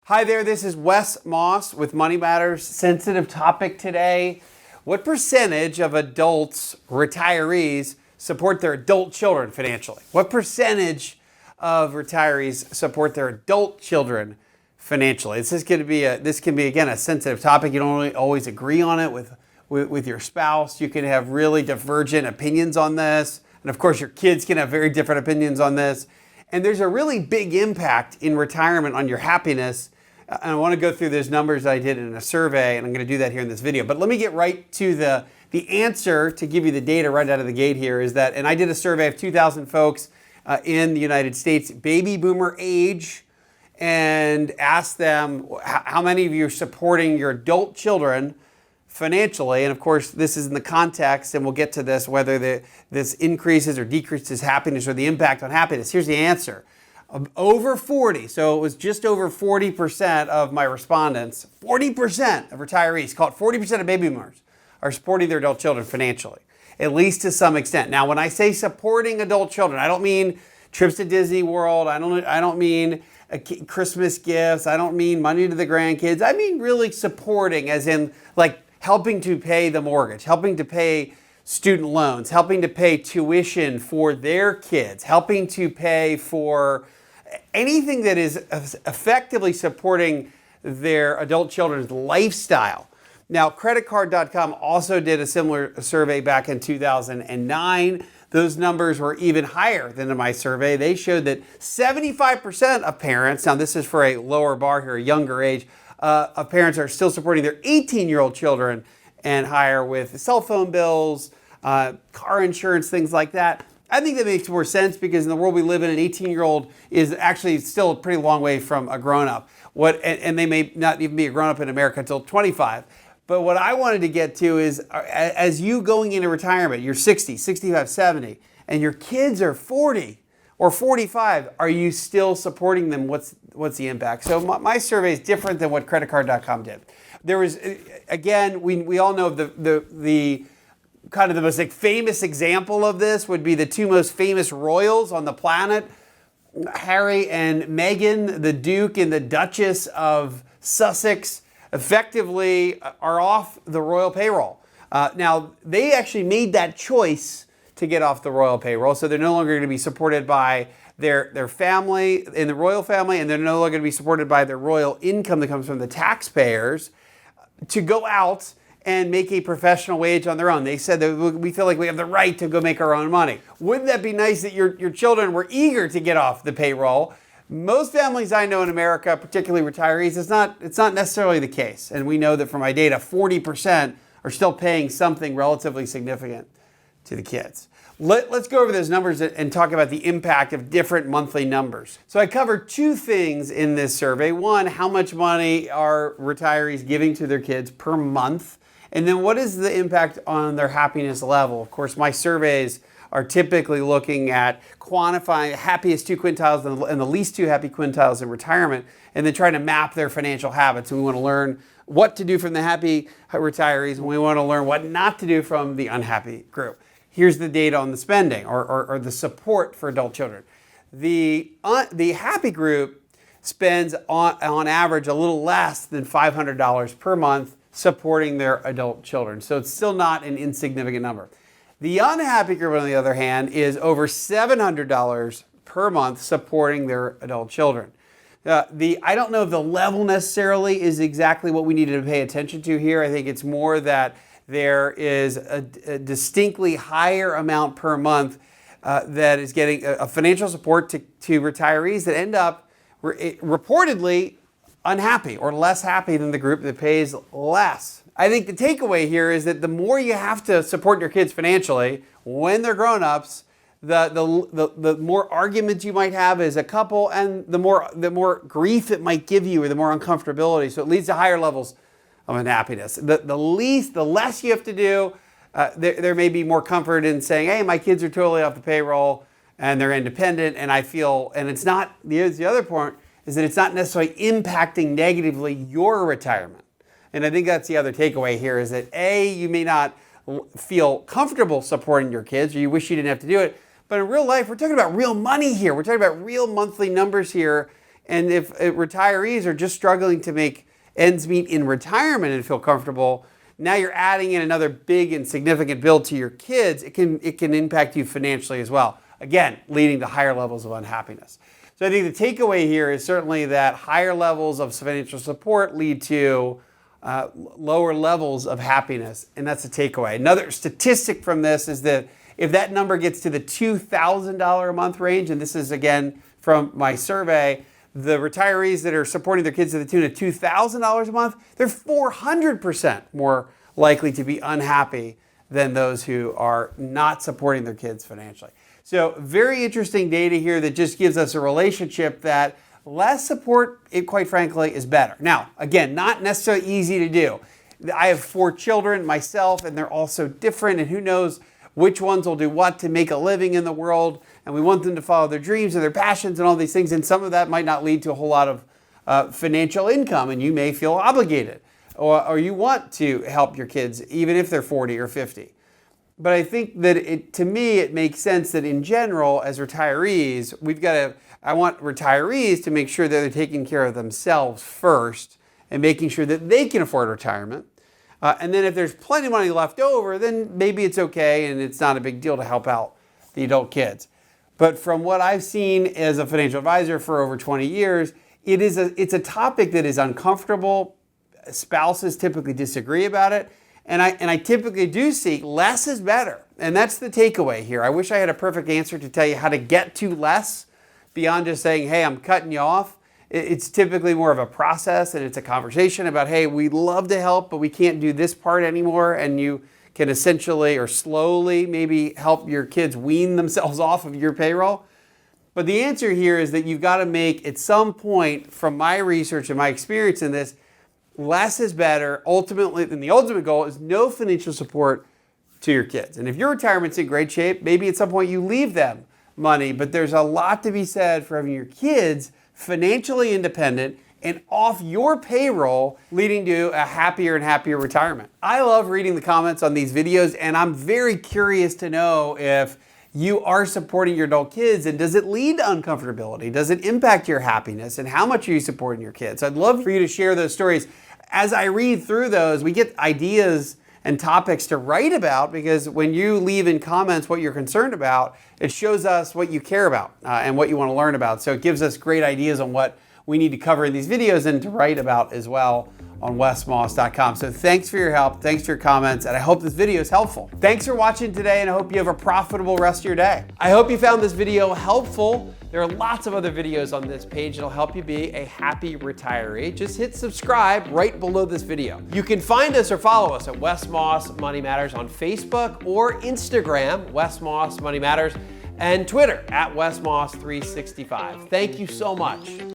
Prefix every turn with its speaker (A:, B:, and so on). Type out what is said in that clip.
A: Hi there, this is Wes Moss with Money Matters. Sensitive topic today. What percentage of adults, retirees, support their adult children financially? What percentage of retirees support their adult children financially? This can be again a sensitive topic. You don't always agree on it with your spouse. You can have really divergent opinions on this. And of course, your kids can have very different opinions on this. And there's a really big impact in retirement on your happiness. And I want to go through those numbers I did in a survey, and I'm going to do that here in this video. But let me get right to the answer to give you the data right out of the gate here is that, and I did a survey of 2,000 folks in the United States, baby boomer age, and asked them how many of you are supporting your adult children financially. And of course, this is in the context, and we'll get to this, whether this increases or decreases happiness or the impact on happiness. Here's the answer. Over 40, so it was just over 40% of my respondents, 40% of retirees, call it 40% of baby boomers, are supporting their adult children financially, at least to some extent. Now, when I say supporting adult children, I don't mean trips to Disney World, I don't mean Christmas gifts, I don't mean money to the grandkids, I mean really supporting, as in like helping to pay the mortgage, helping to pay student loans, helping to pay tuition for their kids, helping to pay for anything that is effectively supporting their adult children's lifestyle. Now, Cardcom also did a similar survey back in 2009. Those numbers were even higher than in my survey. They showed that 75% of parents, now this is for a lower bar here, a younger age, of parents are still supporting their 18-year-old children and higher with cell phone bills, car insurance, things like that. I think that makes more sense because in the world we live in, an 18-year-old is actually still a pretty long way from a grown-up. And they may not even be a grown-up in America until 25. But what I wanted to get to is, as you going into retirement, you're 60, 65, 70, and your kids are 40 or 45, are you still supporting them? What's the impact? So my survey is different than what creditcard.com did. There was, again, we all know the kind of the most famous example of this would be the two most famous royals on the planet, Harry and Meghan, the Duke and the Duchess of Sussex, effectively are off the royal payroll. Now, they actually made that choice to get off the royal payroll, so they're no longer going to be supported by their family, in the royal family, and they're no longer going to be supported by their royal income that comes from the taxpayers to go out and make a professional wage on their own. They said that we feel like we have the right to go make our own money. Wouldn't that be nice that your children were eager to get off the payroll? Most families I know in America, particularly retirees, it's not necessarily the case. And we know that from my data, 40% are still paying something relatively significant to the kids. Let's go over those numbers and talk about the impact of different monthly numbers. So I covered two things in this survey. One, how much money are retirees giving to their kids per month? And then what is the impact on their happiness level? Of course, my surveys are typically looking at quantifying the happiest two quintiles and the least two happy quintiles in retirement, and then trying to map their financial habits. And we want to learn what to do from the happy retirees, and we want to learn what not to do from the unhappy group. Here's the data on the spending or the support for adult children. The happy group spends on average a little less than $500 per month supporting their adult children. So it's still not an insignificant number. The unhappy group, on the other hand, is over $700 per month supporting their adult children. I don't know if the level necessarily is exactly what we need to pay attention to here. I think it's more that there is a distinctly higher amount per month that is getting a financial support to retirees that end up reportedly unhappy or less happy than the group that pays less. I think the takeaway here is that the more you have to support your kids financially when they're grown-ups, the more arguments you might have as a couple, and the more grief it might give you, or the more uncomfortability. So it leads to higher levels of unhappiness. The less you have to do, there may be more comfort in saying, hey, my kids are totally off the payroll and they're independent, and I feel, and it's not, the other point is that it's not necessarily impacting negatively your retirement. And I think that's the other takeaway here is that A, you may not feel comfortable supporting your kids, or you wish you didn't have to do it, but in real life, we're talking about real money here. We're talking about real monthly numbers here, And if retirees are just struggling to make ends meet in retirement and feel comfortable, now you're adding in another big and significant bill to your kids. It can impact you financially as well. Again, leading to higher levels of unhappiness. So I think the takeaway here is certainly that higher levels of financial support lead to lower levels of happiness, and that's the takeaway. Another statistic from this is that if that number gets to the $2,000 a month range, and this is again from my survey, the retirees that are supporting their kids to the tune of $2,000 a month, they're 400% more likely to be unhappy than those who are not supporting their kids financially. So very interesting data here that just gives us a relationship that less support, quite frankly, is better. Now, again, not necessarily easy to do. I have 4 children myself, and they're all so different, and who knows which ones will do what to make a living in the world, and we want them to follow their dreams and their passions and all these things, and some of that might not lead to a whole lot of financial income, and you may feel obligated, or you want to help your kids, even if they're 40 or 50. But I think that to me, it makes sense that in general, as retirees, I want retirees to make sure that they're taking care of themselves first and making sure that they can afford retirement. And then if there's plenty of money left over, then maybe it's okay and it's not a big deal to help out the adult kids. But from what I've seen as a financial advisor for over 20 years, it's a topic that is uncomfortable. Spouses typically disagree about it. And I typically do see less is better. And that's the takeaway here. I wish I had a perfect answer to tell you how to get to less beyond just saying, hey, I'm cutting you off. It's typically more of a process, and it's a conversation about, hey, we'd love to help, but we can't do this part anymore. And you can essentially or slowly maybe help your kids wean themselves off of your payroll. But the answer here is that you've got to make, at some point, from my research and my experience in this, less is better. Ultimately, and the ultimate goal is no financial support to your kids. And if your retirement's in great shape, maybe at some point you leave them money, but there's a lot to be said for having your kids financially independent and off your payroll, leading to a happier and happier retirement. I love reading the comments on these videos, and I'm very curious to know if you are supporting your adult kids, and does it lead to uncomfortability? Does it impact your happiness? And how much are you supporting your kids? I'd love for you to share those stories. As I read through those, we get ideas and topics to write about, because when you leave in comments what you're concerned about, it shows us what you care about and what you want to learn about. So it gives us great ideas on what we need to cover in these videos and to write about as well on wesmoss.com. So thanks for your help, thanks for your comments, and I hope this video is helpful. Thanks for watching today, and I hope you have a profitable rest of your day. I hope you found this video helpful. There are lots of other videos on this page that'll help you be a happy retiree. Just hit subscribe right below this video. You can find us or follow us at Wes Moss Money Matters on Facebook or Instagram, Wes Moss Money Matters, and Twitter at WesMoss365. Thank you so much.